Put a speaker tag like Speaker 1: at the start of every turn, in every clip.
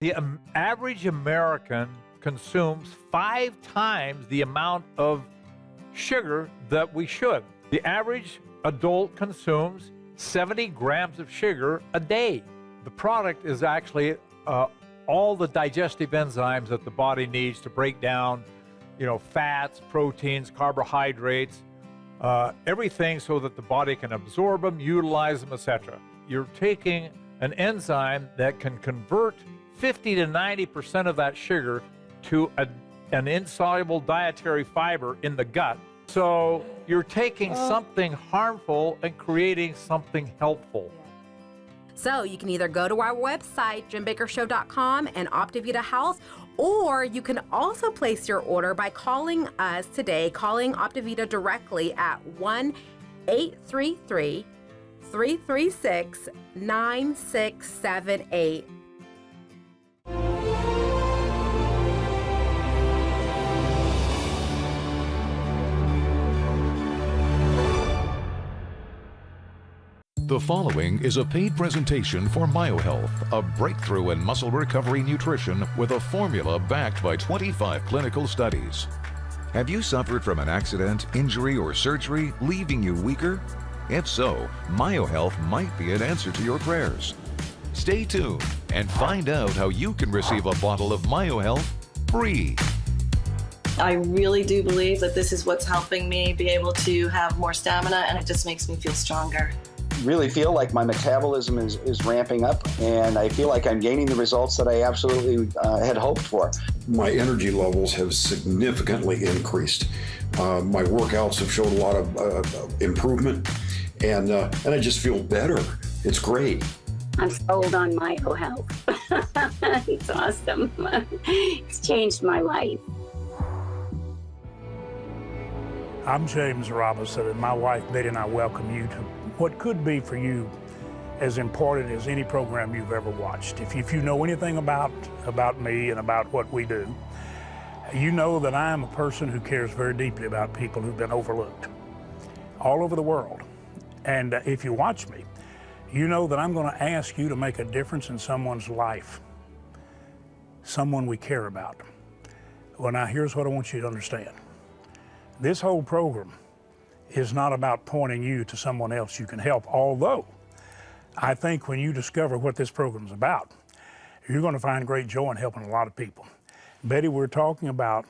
Speaker 1: The average American consumes 5 times the amount of sugar that we should. The average adult consumes 70 grams of sugar a day. The product is actually all the digestive enzymes that the body needs to break down, fats, proteins, carbohydrates, everything so that the body can absorb them, utilize them, etc. You're taking an enzyme that can convert 50 to 90% of that sugar to an insoluble dietary fiber in the gut. So you're taking something harmful and creating something helpful.
Speaker 2: So you can either go to our website, jimbakkershow.com, and Optivita Health, or you can also place your order by calling us today, calling Optivita directly at 1-833-336-9678.
Speaker 3: The following is a paid presentation for Myo Health, a breakthrough in muscle recovery nutrition with a formula backed by 25 clinical studies. Have you suffered from an accident, injury, or surgery, leaving you weaker? If so, Myo Health might be an answer to your prayers. Stay tuned and find out how you can receive a bottle of Myo Health free.
Speaker 4: I really do believe that this is what's helping me be able to have more stamina, and it just makes me feel stronger.
Speaker 5: Really feel like my metabolism is ramping up, and I feel like I'm gaining the results that I absolutely had hoped for.
Speaker 6: My energy levels have significantly increased. My workouts have showed a lot of improvement, and I just feel better. It's great.
Speaker 7: I'm sold on Myo Health. It's awesome. It's changed my life.
Speaker 8: I'm James Robinson, and my wife Betty and I welcome you to what could be for you as important as any program you've ever watched. If you know anything about me and about what we do, you know that I am a person who cares very deeply about people who've been overlooked all over the world. And if you watch me, you know that I'm going to ask you to make a difference in someone's life, someone we care about. Well, now here's what I want you to understand. This whole program is not about pointing you to someone else you can help, although I think when you discover what this program is about, you're going to find great joy in helping a lot of people. Betty, we're talking about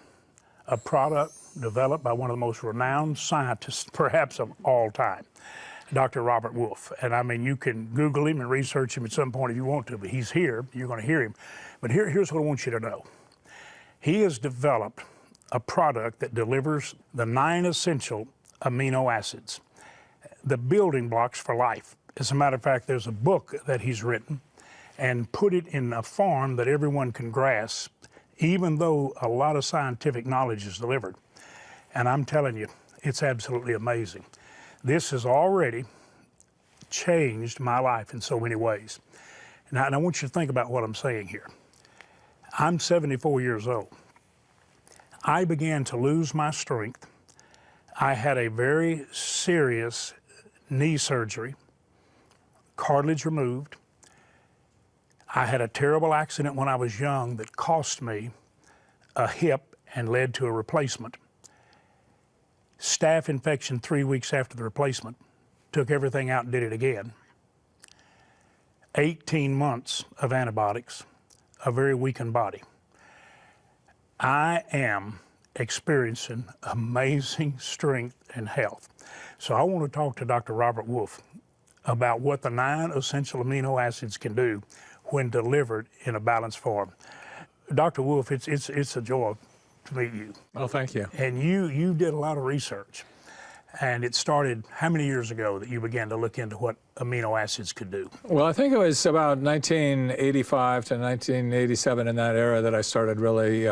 Speaker 8: a product developed by one of the most renowned scientists, perhaps of all time, Dr. Robert Wolfe. And I mean, you can Google him and research him at some point if you want to, but he's here, you're going to hear him. But here's what I want you to know. He has developed a product that delivers the 9 essential amino acids, the building blocks for life. As a matter of fact, there's a book that he's written and put it in a form that everyone can grasp, even though a lot of scientific knowledge is delivered. And I'm telling you, it's absolutely amazing. This has already changed my life in so many ways. Now, and I want you to think about what I'm saying here. I'm 74 years old. I began to lose my strength. I had a very serious knee surgery, cartilage removed. I had a terrible accident when I was young that cost me a hip and led to a replacement. Staph infection 3 weeks after the replacement, took everything out and did it again. 18 months of antibiotics, a very weakened body. I am experiencing amazing strength and health. So I want to talk to Dr. Robert Wolfe about what the 9 essential amino acids can do when delivered in a balanced form. Dr. Wolfe, it's a joy to meet you.
Speaker 9: Oh, thank you.
Speaker 8: And you did a lot of research. And it started how many years ago that you began to look into what amino acids could do?
Speaker 9: Well, I think it was about 1985 to 1987, in that era, that I started really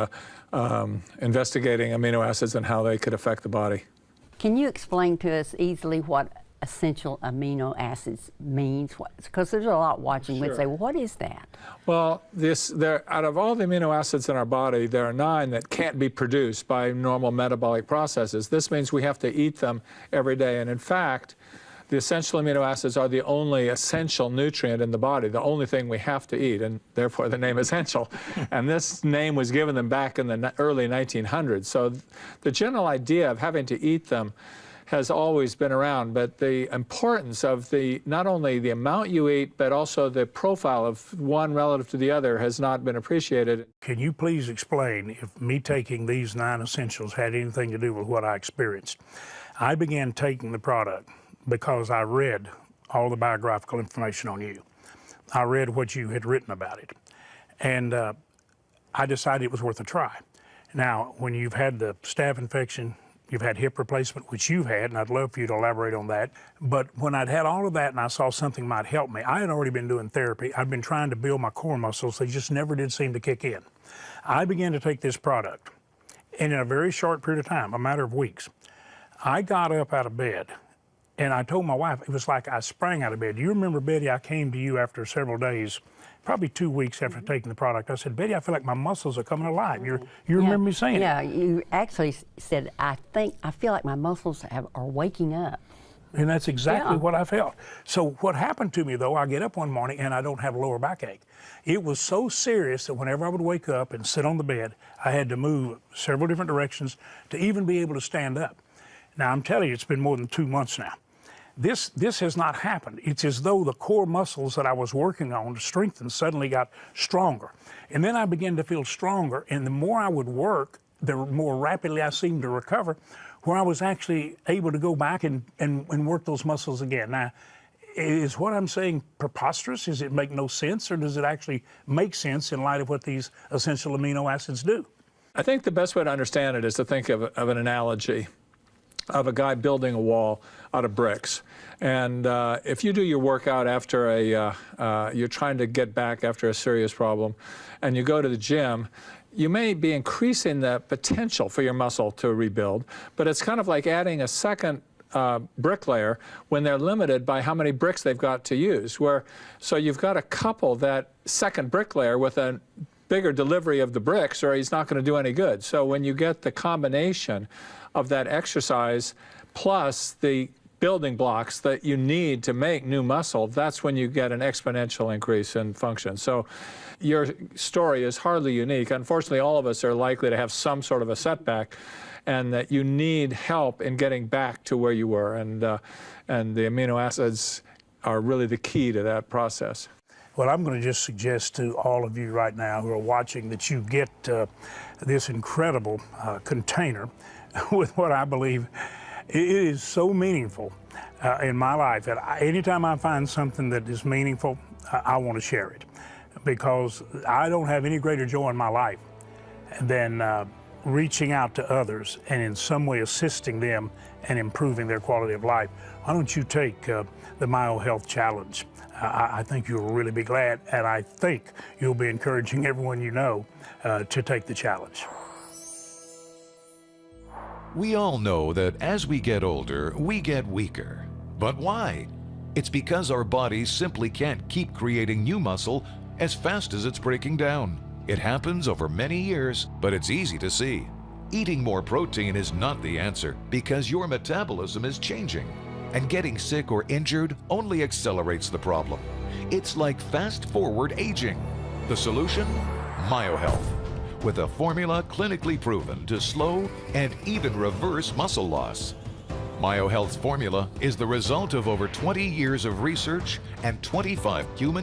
Speaker 9: investigating amino acids and how they could affect the body.
Speaker 7: Can you explain to us easily what essential amino acids means? Because there's a lot watching would say, well, what is that?
Speaker 9: Well, out of all the amino acids in our body, there are 9 that can't be produced by normal metabolic processes. This means we have to eat them every day. And in fact, the essential amino acids are the only essential nutrient in the body, the only thing we have to eat, and therefore the name essential. And this name was given them back in the early 1900s. So the general idea of having to eat them has always been around, but the importance of not only the amount you eat, but also the profile of one relative to the other has not been appreciated.
Speaker 8: Can you please explain if me taking these 9 essentials had anything to do with what I experienced? I began taking the product because I read all the biographical information on you. I read what you had written about it, and I decided it was worth a try. Now, when you've had the staph infection, you've had hip replacement, which you've had, and I'd love for you to elaborate on that. But when I'd had all of that and I saw something might help me, I had already been doing therapy. I'd been trying to build my core muscles. They just never did seem to kick in. I began to take this product, and in a very short period of time, a matter of weeks, I got up out of bed, and I told my wife, it was like I sprang out of bed. Do you remember, Betty, I came to you after several days, probably 2 weeks after taking the product. I said, Betty, I feel like my muscles are coming alive. You remember me saying
Speaker 7: Yeah,
Speaker 8: it?
Speaker 7: you actually said, I feel like my muscles are waking up.
Speaker 8: And that's exactly what I felt. So what happened to me, though, I get up one morning and I don't have a lower backache. It was so serious that whenever I would wake up and sit on the bed, I had to move several different directions to even be able to stand up. Now, I'm telling you, it's been more than 2 months now. This has not happened. It's as though the core muscles that I was working on to strengthen suddenly got stronger. And then I began to feel stronger, and the more I would work, the more rapidly I seemed to recover, where I was actually able to go back and work those muscles again. Now, is what I'm saying preposterous? Does it make no sense, or does it actually make sense in light of what these essential amino acids do?
Speaker 9: I think the best way to understand it is to think of an analogy of a guy building a wall out of bricks. And if you do your workout after you're trying to get back after a serious problem, and you go to the gym, you may be increasing the potential for your muscle to rebuild, but it's kind of like adding a second bricklayer when they're limited by how many bricks they've got to use. So you've got to couple that second bricklayer with a bigger delivery of the bricks, or he's not going to do any good. So when you get the combination of that exercise plus the building blocks that you need to make new muscle, that's when you get an exponential increase in function. So your story is hardly unique. Unfortunately, all of us are likely to have some sort of a setback, and that you need help in getting back to where you were. And the amino acids are really the key to that process.
Speaker 8: Well, I'm going to just suggest to all of you right now who are watching that you get this incredible container with what I believe it is so meaningful in my life. And anytime I find something that is meaningful, I want to share it, because I don't have any greater joy in my life than reaching out to others and in some way assisting them and improving their quality of life. Why don't you take the Myo Health Challenge? I think you'll really be glad, and I think you'll be encouraging everyone you know to take the challenge.
Speaker 3: We all know that as we get older, we get weaker. But why? It's because our bodies simply can't keep creating new muscle as fast as it's breaking down. It happens over many years, but it's easy to see. Eating more protein is not the answer, because your metabolism is changing. And getting sick or injured only accelerates the problem. It's like fast-forward aging. The solution? Myo Health, with a formula clinically proven to slow and even reverse muscle loss. Myo Health's formula is the result of over 20 years of research and 25 human